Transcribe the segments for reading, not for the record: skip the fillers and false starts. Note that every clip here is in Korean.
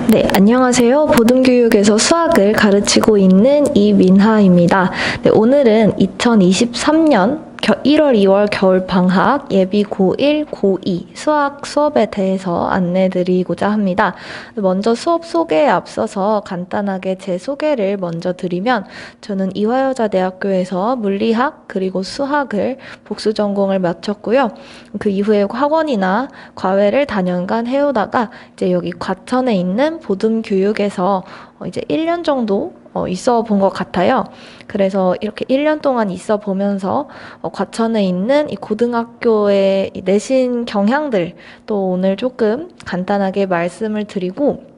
네, 안녕하세요. 보듬교육에서 수학을 가르치고 있는 이민하입니다. 네, 오늘은 2023년 1월, 2월 겨울방학 예비 고1, 고2 수학 수업에 대해서 안내드리고자 합니다. 먼저 수업 소개에 앞서서 간단하게 제 소개를 먼저 드리면 저는 이화여자대학교에서 물리학 그리고 수학을 복수 전공을 마쳤고요. 그 이후에 학원이나 과외를 다년간 해오다가 이제 여기 과천에 있는 보듬교육에서 이제 1년 정도 있어 본 것 같아요. 그래서 이렇게 1년 동안 있어 보면서 과천에 있는 이 고등학교의 이 내신 경향들 또 오늘 조금 간단하게 말씀을 드리고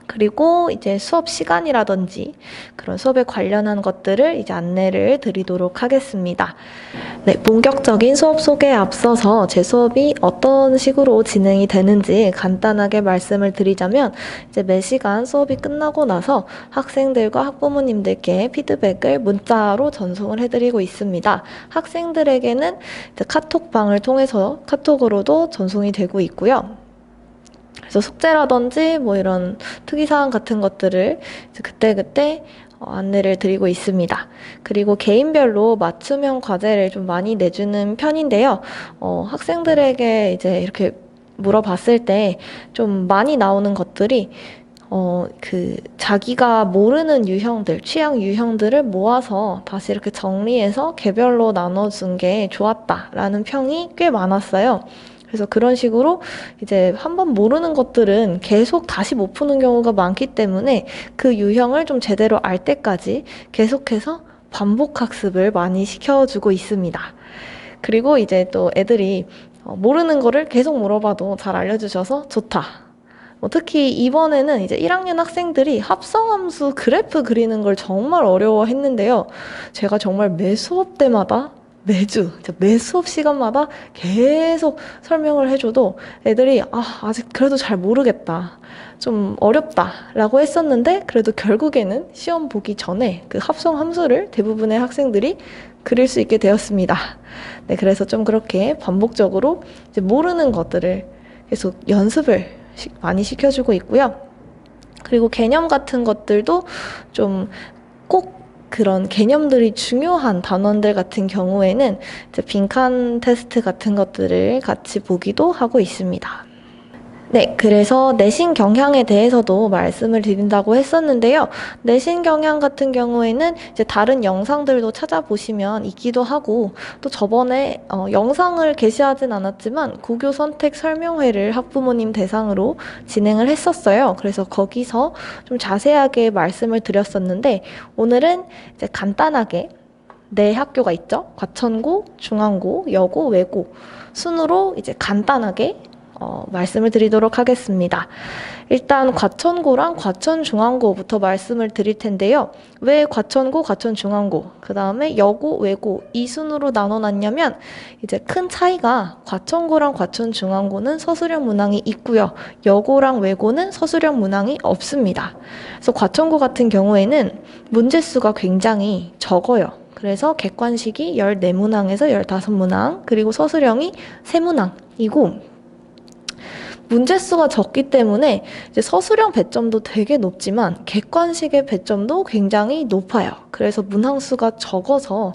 그리고 이제 수업 시간이라든지 그런 수업에 관련한 것들을 이제 안내를 드리도록 하겠습니다. 네, 본격적인 수업 소개에 앞서서 제 수업이 어떤 식으로 진행이 되는지 간단하게 말씀을 드리자면 이제 매 시간 수업이 끝나고 나서 학생들과 학부모님들께 피드백을 문자로 전송을 해드리고 있습니다. 학생들에게는 이제 카톡방을 통해서 카톡으로도 전송이 되고 있고요. 그래서 숙제라든지 뭐 이런 특이사항 같은 것들을 이제 그때그때 안내를 드리고 있습니다. 그리고 개인별로 맞춤형 과제를 좀 많이 내주는 편인데요. 학생들에게 이제 이렇게 물어봤을 때 좀 많이 나오는 것들이 자기가 모르는 유형들, 취향 유형들을 모아서 다시 이렇게 정리해서 개별로 나눠준 게 좋았다라는 평이 꽤 많았어요. 그래서 그런 식으로 이제 한번 모르는 것들은 계속 다시 못 푸는 경우가 많기 때문에 그 유형을 좀 제대로 알 때까지 계속해서 반복 학습을 많이 시켜주고 있습니다. 그리고 이제 또 애들이 모르는 거를 계속 물어봐도 잘 알려주셔서 좋다. 특히 이번에는 이제 1학년 학생들이 합성함수 그래프 그리는 걸 정말 어려워했는데요. 제가 정말 매 수업 때마다 매 수업 시간마다 계속 설명을 해줘도 애들이 아직 그래도 잘 모르겠다. 좀 어렵다. 라고 했었는데 그래도 결국에는 시험 보기 전에 그 합성 함수를 대부분의 학생들이 그릴 수 있게 되었습니다. 네, 그래서 좀 그렇게 반복적으로 이제 모르는 것들을 계속 연습을 많이 시켜주고 있고요. 그리고 개념 같은 것들도 좀 꼭 그런 개념들이 중요한 단원들 같은 경우에는 이제 빈칸 테스트 같은 것들을 같이 보기도 하고 있습니다. 네, 그래서 내신 경향에 대해서도 말씀을 드린다고 했었는데요. 내신 경향 같은 경우에는 이제 다른 영상들도 찾아보시면 있기도 하고 또 저번에 영상을 게시하진 않았지만 고교 선택 설명회를 학부모님 대상으로 진행을 했었어요. 그래서 거기서 좀 자세하게 말씀을 드렸었는데 오늘은 이제 간단하게 네 학교가 있죠. 과천고, 중앙고, 여고, 외고 순으로 이제 간단하게 말씀을 드리도록 하겠습니다. 일단 과천고랑 과천중앙고부터 말씀을 드릴 텐데요. 왜 과천고, 과천중앙고, 그 다음에 여고, 외고 이 순으로 나눠놨냐면 이제 큰 차이가 과천고랑 과천중앙고는 서술형 문항이 있고요. 여고랑 외고는 서술형 문항이 없습니다. 그래서 과천고 같은 경우에는 문제수가 굉장히 적어요. 그래서 객관식이 14문항에서 15문항, 그리고 서술형이 3문항이고 문제수가 적기 때문에 이제 서술형 배점도 되게 높지만 객관식의 배점도 굉장히 높아요. 그래서 문항수가 적어서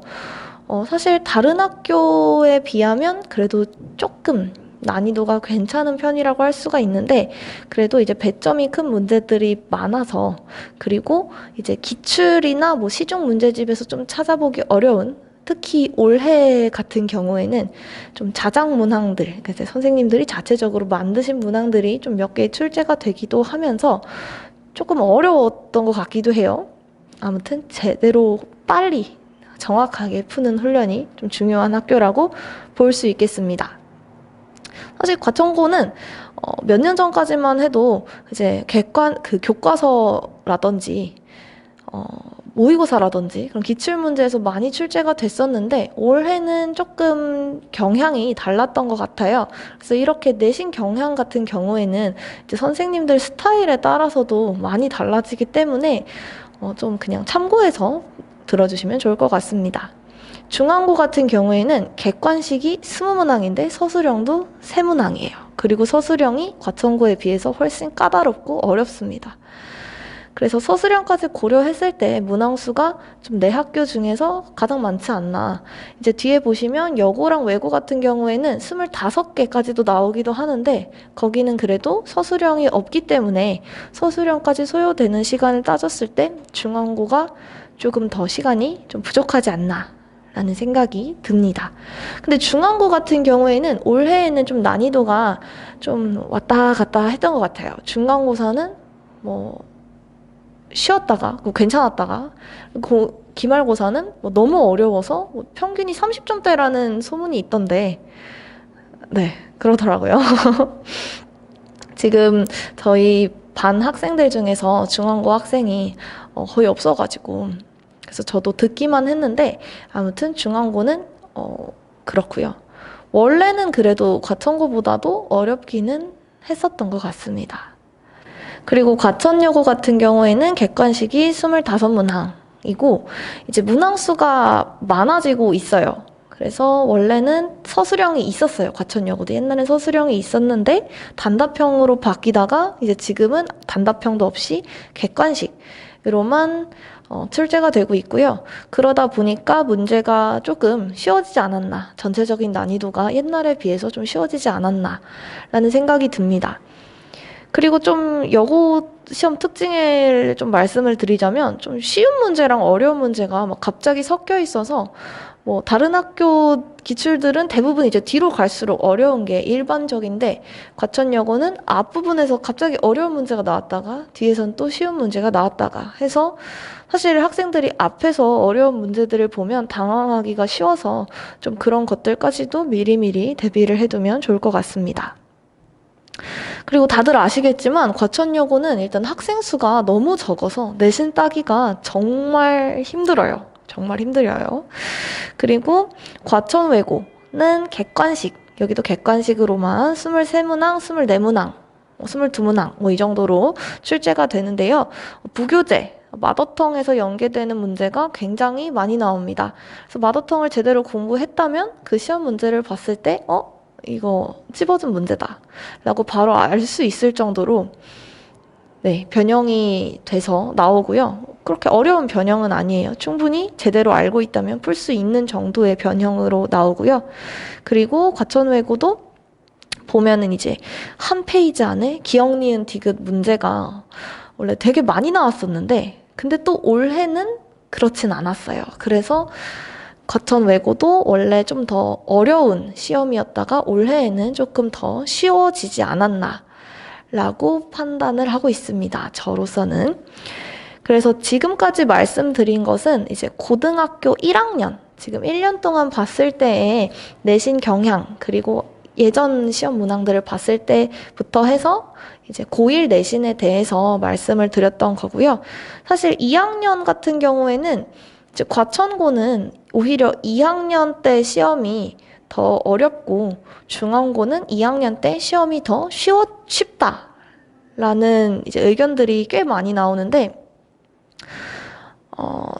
사실 다른 학교에 비하면 그래도 조금 난이도가 괜찮은 편이라고 할 수가 있는데 그래도 이제 배점이 큰 문제들이 많아서 그리고 이제 기출이나 뭐 시중 문제집에서 좀 찾아보기 어려운 특히 올해 같은 경우에는 좀 자작 문항들, 그래서 선생님들이 자체적으로 만드신 문항들이 좀 몇 개 출제가 되기도 하면서 조금 어려웠던 것 같기도 해요. 아무튼 제대로 빨리 정확하게 푸는 훈련이 좀 중요한 학교라고 볼 수 있겠습니다. 사실 과천고는 몇 년 전까지만 해도 이제 교과서라든지 모의고사라든지 그런 기출문제에서 많이 출제가 됐었는데 올해는 조금 경향이 달랐던 것 같아요. 그래서 이렇게 내신 경향 같은 경우에는 이제 선생님들 스타일에 따라서도 많이 달라지기 때문에 좀 그냥 참고해서 들어주시면 좋을 것 같습니다. 중앙고 같은 경우에는 객관식이 20문항인데 서술형도 3문항이에요. 그리고 서술형이 과천고에 비해서 훨씬 까다롭고 어렵습니다. 그래서 서술형까지 고려했을 때 문항수가 좀 내 학교 중에서 가장 많지 않나. 이제 뒤에 보시면 여고랑 외고 같은 경우에는 25개까지도 나오기도 하는데 거기는 그래도 서술형이 없기 때문에 서술형까지 소요되는 시간을 따졌을 때 중앙고가 조금 더 시간이 좀 부족하지 않나 라는 생각이 듭니다. 근데 중앙고 같은 경우에는 올해에는 좀 난이도가 좀 왔다 갔다 했던 것 같아요. 중간고사는 뭐 쉬었다가 괜찮았다가 기말고사는 뭐 너무 어려워서 뭐 평균이 30점대라는 소문이 있던데 네 그러더라고요. 지금 저희 반 학생들 중에서 중앙고 학생이 거의 없어가지고 그래서 저도 듣기만 했는데 아무튼 중앙고는 그렇고요. 원래는 그래도 과천고보다도 어렵기는 했었던 것 같습니다. 그리고 과천여고 같은 경우에는 객관식이 25문항이고 이제 문항수가 많아지고 있어요. 그래서 원래는 서술형이 있었어요. 과천여고도 옛날엔 서술형이 있었는데 단답형으로 바뀌다가 이제 지금은 단답형도 없이 객관식으로만 출제가 되고 있고요. 그러다 보니까 문제가 조금 쉬워지지 않았나, 전체적인 난이도가 옛날에 비해서 좀 쉬워지지 않았나 라는 생각이 듭니다. 그리고 좀 여고 시험 특징을 좀 말씀을 드리자면 좀 쉬운 문제랑 어려운 문제가 막 갑자기 섞여 있어서 뭐 다른 학교 기출들은 대부분 이제 뒤로 갈수록 어려운 게 일반적인데 과천여고는 앞부분에서 갑자기 어려운 문제가 나왔다가 뒤에선 또 쉬운 문제가 나왔다가 해서 사실 학생들이 앞에서 어려운 문제들을 보면 당황하기가 쉬워서 좀 그런 것들까지도 미리미리 대비를 해두면 좋을 것 같습니다. 그리고 다들 아시겠지만 과천여고는 일단 학생 수가 너무 적어서 내신 따기가 정말 힘들어요. 정말 힘들어요. 그리고 과천외고는 객관식, 여기도 객관식으로만 23문항, 24문항, 22문항 뭐 이 정도로 출제가 되는데요. 부교재, 마더텅에서 연계되는 문제가 굉장히 많이 나옵니다. 그래서 마더텅을 제대로 공부했다면 그 시험 문제를 봤을 때 이거 찝어준 문제다 라고 바로 알 수 있을 정도로 네, 변형이 돼서 나오고요. 그렇게 어려운 변형은 아니에요. 충분히 제대로 알고 있다면 풀 수 있는 정도의 변형으로 나오고요. 그리고 과천외고도 보면은 이제 한 페이지 안에 기억, 니은, 디귿 문제가 원래 되게 많이 나왔었는데 근데 또 올해는 그렇진 않았어요. 그래서 과천외고도 원래 좀 더 어려운 시험이었다가 올해에는 조금 더 쉬워지지 않았나 라고 판단을 하고 있습니다. 저로서는. 그래서 지금까지 말씀드린 것은 이제 고등학교 1학년, 지금 1년 동안 봤을 때의 내신 경향, 그리고 예전 시험 문항들을 봤을 때부터 해서 이제 고1 내신에 대해서 말씀을 드렸던 거고요. 사실 2학년 같은 경우에는 이제 과천고는 오히려 2학년 때 시험이 더 어렵고 중앙고는 2학년 때 시험이 더 쉽다라는 이제 의견들이 꽤 많이 나오는데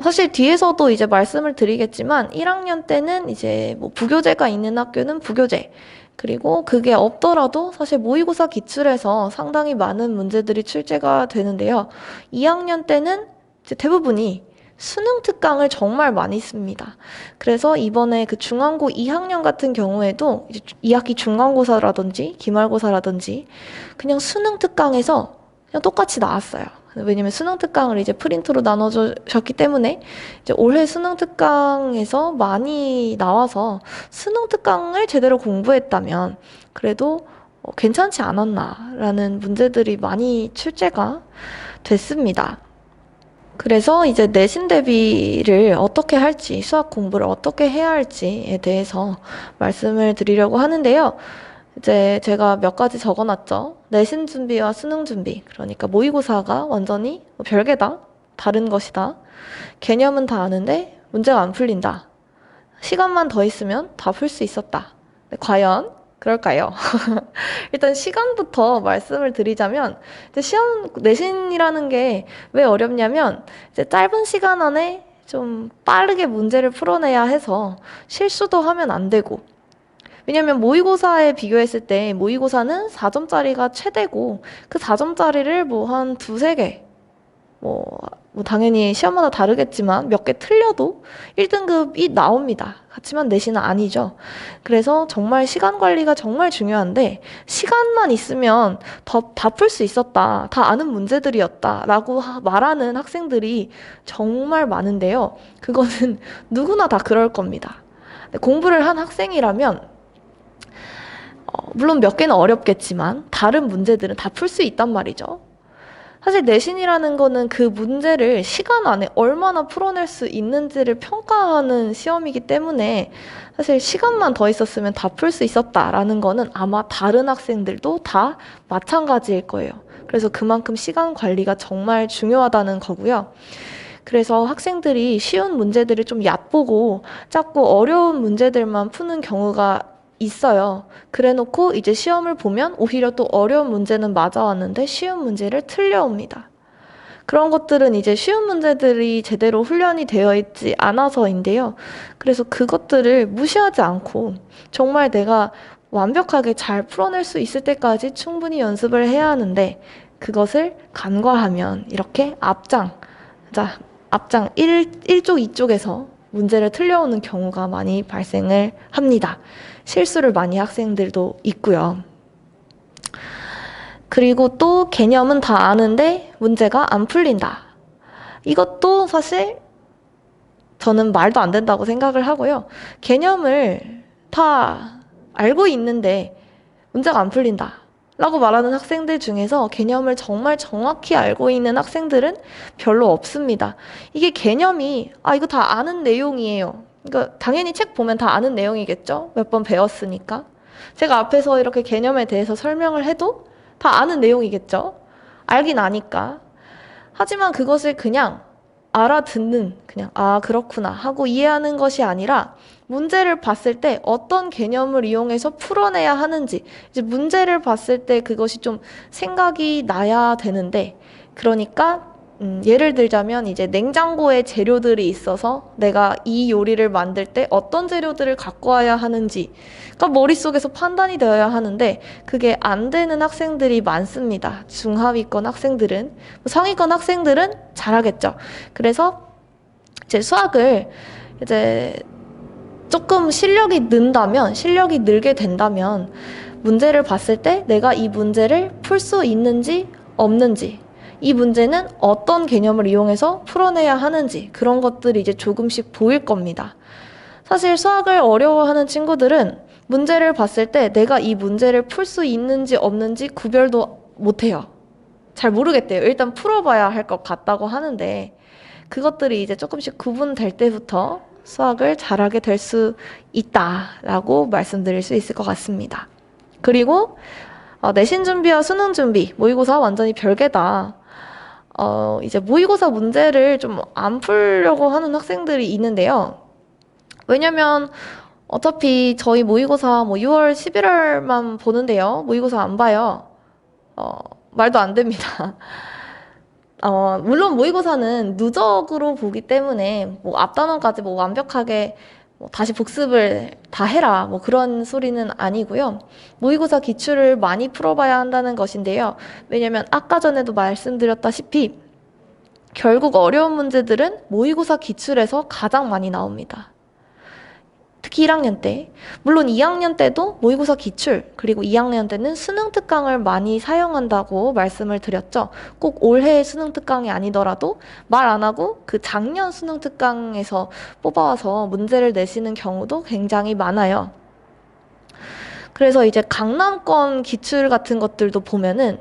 사실 뒤에서도 이제 말씀을 드리겠지만 1학년 때는 이제 뭐 부교재가 있는 학교는 부교재 그리고 그게 없더라도 사실 모의고사 기출에서 상당히 많은 문제들이 출제가 되는데요. 2학년 때는 이제 대부분이 수능 특강을 정말 많이 씁니다. 그래서 이번에 그 중앙고 2학년 같은 경우에도 이제 2학기 중간고사라든지 기말고사라든지 그냥 수능 특강에서 그냥 똑같이 나왔어요. 왜냐면 수능 특강을 이제 프린트로 나눠주셨기 때문에 이제 올해 수능 특강에서 많이 나와서 수능 특강을 제대로 공부했다면 그래도 괜찮지 않았나라는 문제들이 많이 출제가 됐습니다. 그래서 이제 내신 대비를 어떻게 할지, 수학 공부를 어떻게 해야 할지에 대해서 말씀을 드리려고 하는데요. 이제 제가 몇 가지 적어놨죠. 내신 준비와 수능 준비. 그러니까 모의고사가 완전히 별개다. 다른 것이다. 개념은 다 아는데 문제가 안 풀린다. 시간만 더 있으면 다 풀 수 있었다. 과연 그럴까요? 일단 시간부터 말씀을 드리자면 이제 시험 내신이라는 게 왜 어렵냐면 이제 짧은 시간 안에 좀 빠르게 문제를 풀어내야 해서 실수도 하면 안 되고, 왜냐면 모의고사에 비교했을 때 모의고사는 4점짜리가 최대고 그 4점짜리를 뭐 한 두세 개, 뭐 당연히 시험마다 다르겠지만 몇 개 틀려도 1등급이 나옵니다. 그렇지만 내신은 아니죠. 그래서 정말 시간 관리가 정말 중요한데, 시간만 있으면 다 풀 수 있었다, 다 아는 문제들이었다 라고 말하는 학생들이 정말 많은데요. 그거는 누구나 다 그럴 겁니다. 공부를 한 학생이라면 물론 몇 개는 어렵겠지만 다른 문제들은 다 풀 수 있단 말이죠. 사실 내신이라는 거는 그 문제를 시간 안에 얼마나 풀어낼 수 있는지를 평가하는 시험이기 때문에, 사실 시간만 더 있었으면 다 풀 수 있었다라는 거는 아마 다른 학생들도 다 마찬가지일 거예요. 그래서 그만큼 시간 관리가 정말 중요하다는 거고요. 그래서 학생들이 쉬운 문제들을 좀 얕보고 자꾸 어려운 문제들만 푸는 경우가 있어요. 그래 놓고 이제 시험을 보면 오히려 또 어려운 문제는 맞아왔는데 쉬운 문제를 틀려옵니다. 그런 것들은 이제 쉬운 문제들이 제대로 훈련이 되어 있지 않아서인데요. 그래서 그것들을 무시하지 않고 정말 내가 완벽하게 잘 풀어낼 수 있을 때까지 충분히 연습을 해야 하는데, 그것을 간과하면 이렇게 앞장 1쪽, 2쪽에서 문제를 틀려오는 경우가 많이 발생을 합니다. 실수를 많이 학생들도 있고요. 그리고 또 개념은 다 아는데 문제가 안 풀린다. 이것도 사실 저는 말도 안 된다고 생각을 하고요. 개념을 다 알고 있는데 문제가 안 풀린다 라고 말하는 학생들 중에서 개념을 정말 정확히 알고 있는 학생들은 별로 없습니다. 이게 개념이 이거 다 아는 내용이에요. 그러니까 당연히 책 보면 다 아는 내용이겠죠? 몇 번 배웠으니까. 제가 앞에서 이렇게 개념에 대해서 설명을 해도 다 아는 내용이겠죠? 알긴 아니까. 하지만 그것을 그냥 알아듣는, 그냥 그렇구나 하고 이해하는 것이 아니라, 문제를 봤을 때 어떤 개념을 이용해서 풀어내야 하는지, 이제 문제를 봤을 때 그것이 좀 생각이 나야 되는데, 그러니까 예를 들자면 이제 냉장고에 재료들이 있어서 내가 이 요리를 만들 때 어떤 재료들을 갖고 와야 하는지 머릿속에서 판단이 되어야 하는데, 그게 안 되는 학생들이 많습니다. 중하위권 학생들은. 상위권 학생들은 잘하겠죠. 그래서 이제 수학을 이제 조금 실력이 늘게 된다면 문제를 봤을 때 내가 이 문제를 풀 수 있는지 없는지, 이 문제는 어떤 개념을 이용해서 풀어내야 하는지, 그런 것들이 이제 조금씩 보일 겁니다. 사실 수학을 어려워하는 친구들은 문제를 봤을 때 내가 이 문제를 풀 수 있는지 없는지 구별도 못해요. 잘 모르겠대요. 일단 풀어봐야 할 것 같다고 하는데, 그것들이 이제 조금씩 구분될 때부터 수학을 잘하게 될 수 있다라고 말씀드릴 수 있을 것 같습니다. 그리고 내신 준비와 수능 준비, 모의고사 완전히 별개다. 이제 모의고사 문제를 좀 안 풀려고 하는 학생들이 있는데요. 왜냐면 어차피 저희 모의고사 6월, 11월만 보는데요. 모의고사 안 봐요. 말도 안 됩니다. 물론 모의고사는 누적으로 보기 때문에 앞단원까지 완벽하게 다시 복습을 다 해라 그런 소리는 아니고요. 모의고사 기출을 많이 풀어봐야 한다는 것인데요. 왜냐면 아까 전에도 말씀드렸다시피 결국 어려운 문제들은 모의고사 기출에서 가장 많이 나옵니다. 특히 1학년 때. 물론 2학년 때도 모의고사 기출, 그리고 2학년 때는 수능 특강을 많이 사용한다고 말씀을 드렸죠. 꼭 올해의 수능 특강이 아니더라도 말 안 하고 그 작년 수능 특강에서 뽑아와서 문제를 내시는 경우도 굉장히 많아요. 그래서 이제 강남권 기출 같은 것들도 보면은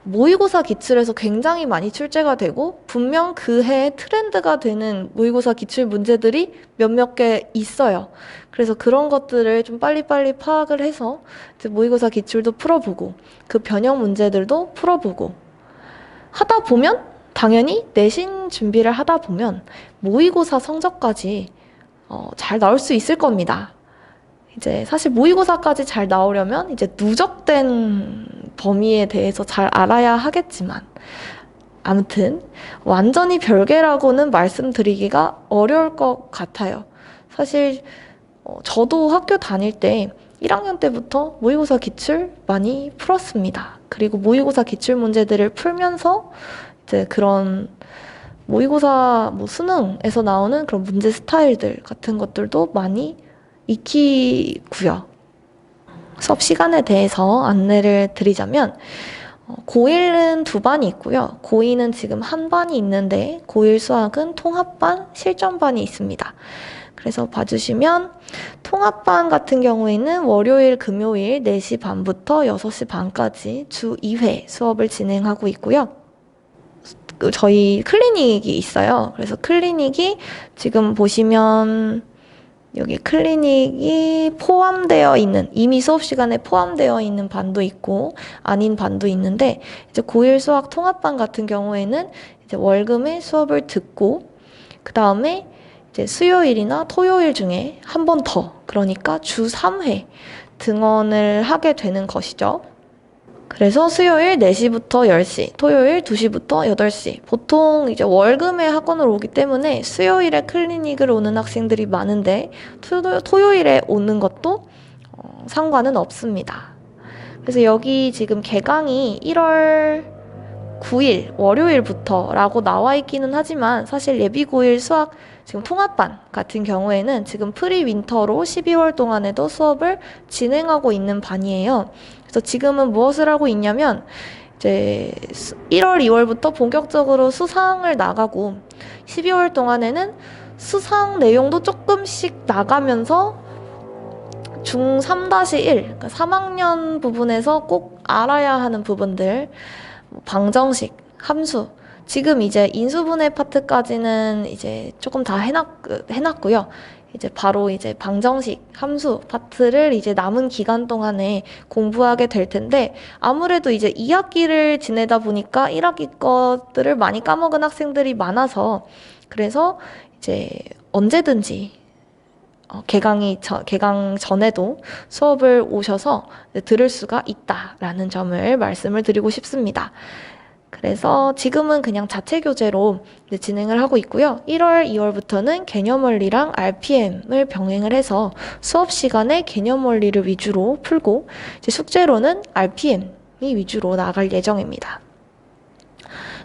모의고사 기출에서 굉장히 많이 출제가 되고, 분명 그 해에 트렌드가 되는 모의고사 기출 문제들이 몇몇 개 있어요. 그래서 그런 것들을 좀 빨리빨리 파악을 해서 이제 모의고사 기출도 풀어보고 그 변형 문제들도 풀어보고 하다 보면, 당연히 내신 준비를 하다 보면 모의고사 성적까지 잘 나올 수 있을 겁니다. 이제 사실 모의고사까지 잘 나오려면 이제 누적된 범위에 대해서 잘 알아야 하겠지만, 아무튼 완전히 별개라고는 말씀드리기가 어려울 것 같아요. 사실 저도 학교 다닐 때 1학년 때부터 모의고사 기출 많이 풀었습니다. 그리고 모의고사 기출 문제들을 풀면서 이제 그런 모의고사 수능에서 나오는 그런 문제 스타일들 같은 것들도 많이 익히고요. 수업 시간에 대해서 안내를 드리자면 고1은 두 반이 있고요. 고2는 지금 한 반이 있는데 고1 수학은 통합반, 실전반이 있습니다. 그래서 봐주시면 통합반 같은 경우에는 월요일, 금요일 4시 반부터 6시 반까지 주 2회 수업을 진행하고 있고요. 저희 클리닉이 있어요. 그래서 클리닉이 지금 보시면 여기 클리닉이 포함되어 있는, 이미 수업 시간에 포함되어 있는 반도 있고 아닌 반도 있는데, 이제 고1 수학 통합반 같은 경우에는 이제 월금에 수업을 듣고 그 다음에 이제 수요일이나 토요일 중에 한 번 더, 그러니까 주 3회 등원을 하게 되는 것이죠. 그래서 수요일 4시부터 10시, 토요일 2시부터 8시. 보통 이제 월금에 학원을 오기 때문에 수요일에 클리닉을 오는 학생들이 많은데 토요일에 오는 것도 상관은 없습니다. 그래서 여기 지금 개강이 1월 9일 월요일부터라고 나와 있기는 하지만 사실 예비 고1 수학 지금 통합반 같은 경우에는 지금 프리 윈터로 12월 동안에도 수업을 진행하고 있는 반이에요. 그래서 지금은 무엇을 하고 있냐면 이제 1월, 2월부터 본격적으로 수상을 나가고 12월 동안에는 수상 내용도 조금씩 나가면서 중3-1, 그러니까 3학년 부분에서 꼭 알아야 하는 부분들, 방정식, 함수, 지금 이제 인수분해 파트까지는 이제 조금 다 해놨고요. 이제 바로 이제 방정식, 함수 파트를 이제 남은 기간 동안에 공부하게 될 텐데, 아무래도 이제 2학기를 지내다 보니까 1학기 것들을 많이 까먹은 학생들이 많아서, 그래서 이제 언제든지 개강 전에도 수업을 오셔서 들을 수가 있다라는 점을 말씀을 드리고 싶습니다. 그래서 지금은 그냥 자체 교재로 진행을 하고 있고요. 1월, 2월부터는 개념 원리랑 RPM을 병행을 해서 수업 시간에 개념 원리를 위주로 풀고 이제 숙제로는 RPM이 위주로 나갈 예정입니다.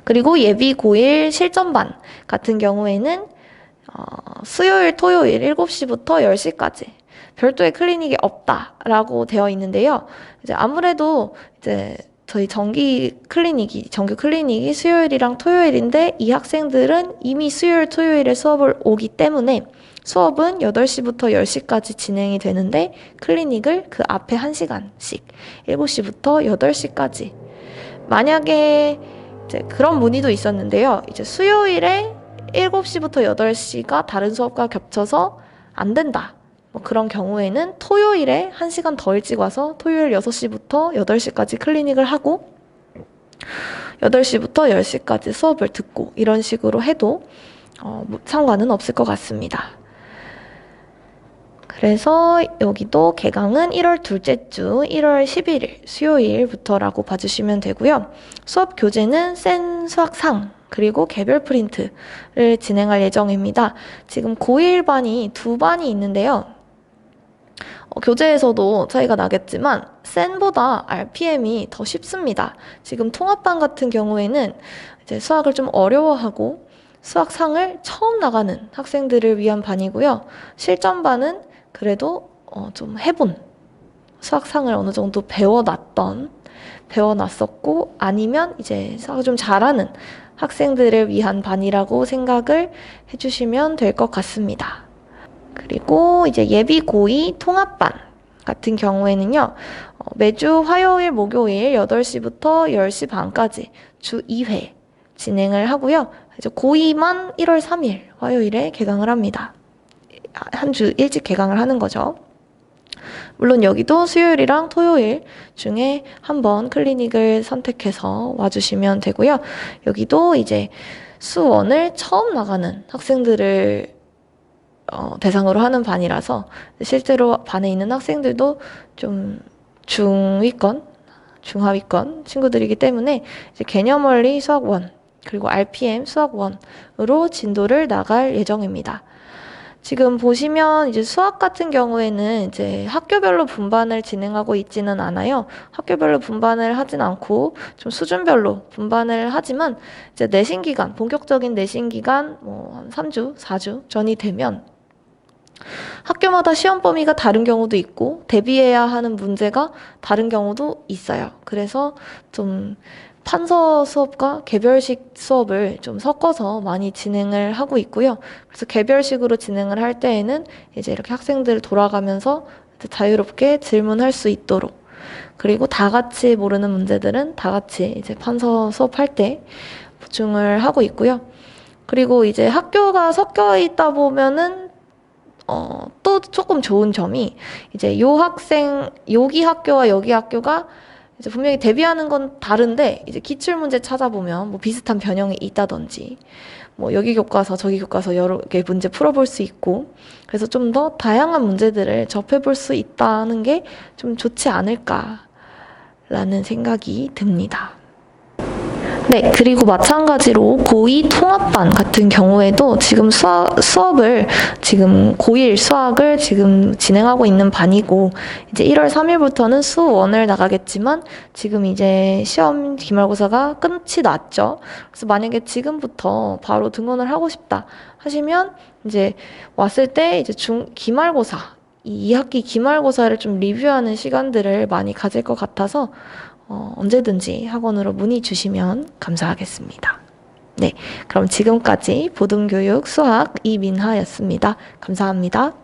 그리고 예비 고1 실전반 같은 경우에는 수요일, 토요일 7시부터 10시까지 별도의 클리닉이 없다라고 되어 있는데요. 이제 아무래도 이제 저희 정규 클리닉이 수요일이랑 토요일인데 이 학생들은 이미 수요일, 토요일에 수업을 오기 때문에 수업은 8시부터 10시까지 진행이 되는데 클리닉을 그 앞에 1시간씩 7시부터 8시까지. 만약에 이제 그런 문의도 있었는데요. 이제 수요일에 7시부터 8시가 다른 수업과 겹쳐서 안 된다. 그런 경우에는 토요일에 1시간 더 일찍 와서 토요일 6시부터 8시까지 클리닉을 하고 8시부터 10시까지 수업을 듣고 이런 식으로 해도 상관은 없을 것 같습니다. 그래서 여기도 개강은 1월 둘째 주 1월 11일 수요일부터라고 봐주시면 되고요. 수업 교재는 센 수학상 그리고 개별 프린트를 진행할 예정입니다. 지금 고1 반이 두 반이 있는데요. 교재에서도 차이가 나겠지만 센보다 RPM이 더 쉽습니다. 지금 통합반 같은 경우에는 이제 수학을 좀 어려워하고 수학상을 처음 나가는 학생들을 위한 반이고요. 실전반은 그래도 좀 해본 수학상을 어느 정도 배워놨었고 아니면 이제 수학을 좀 잘하는 학생들을 위한 반이라고 생각을 해주시면 될 것 같습니다. 그리고 이제 예비 고2 통합반 같은 경우에는요, 매주 화요일, 목요일 8시부터 10시 반까지 주 2회 진행을 하고요. 이제 고2만 1월 3일 화요일에 개강을 합니다. 한 주 일찍 개강을 하는 거죠. 물론 여기도 수요일이랑 토요일 중에 한번 클리닉을 선택해서 와주시면 되고요. 여기도 이제 수1을 처음 나가는 학생들을 대상으로 하는 반이라서 실제로 반에 있는 학생들도 좀 중위권, 중하위권 친구들이기 때문에 이제 개념 원리 수학 1 그리고 RPM 수학 1으로 진도를 나갈 예정입니다. 지금 보시면 이제 수학 같은 경우에는 이제 학교별로 분반을 진행하고 있지는 않아요. 학교별로 분반을 하진 않고 좀 수준별로 분반을 하지만 이제 내신 기간, 본격적인 내신 기간 뭐 한 3주, 4주 전이 되면 학교마다 시험 범위가 다른 경우도 있고 대비해야 하는 문제가 다른 경우도 있어요. 그래서 좀 판서 수업과 개별식 수업을 좀 섞어서 많이 진행을 하고 있고요. 그래서 개별식으로 진행을 할 때에는 이제 이렇게 학생들 돌아가면서 자유롭게 질문할 수 있도록, 그리고 다 같이 모르는 문제들은 다 같이 이제 판서 수업할 때 보충을 하고 있고요. 그리고 이제 학교가 섞여 있다 보면은 또 조금 좋은 점이 이제 여기 학교와 여기 학교가 이제 분명히 대비하는 건 다른데 이제 기출문제 찾아보면 뭐 비슷한 변형이 있다든지 뭐 여기 교과서 저기 교과서 여러 개 문제 풀어볼 수 있고, 그래서 좀 더 다양한 문제들을 접해볼 수 있다는 게 좀 좋지 않을까라는 생각이 듭니다. 네, 그리고 마찬가지로 고2 통합반 같은 경우에도 지금 수업을 지금 고1 수학을 지금 진행하고 있는 반이고, 이제 1월 3일부터는 수1을 나가겠지만 지금 이제 시험 기말고사가 끝이 났죠. 그래서 만약에 지금부터 바로 등원을 하고 싶다 하시면 이제 왔을 때 이제 기말고사, 이 2학기 기말고사를 좀 리뷰하는 시간들을 많이 가질 것 같아서 언제든지 학원으로 문의 주시면 감사하겠습니다. 네, 그럼 지금까지 보듬교육 수학 이민하였습니다. 감사합니다.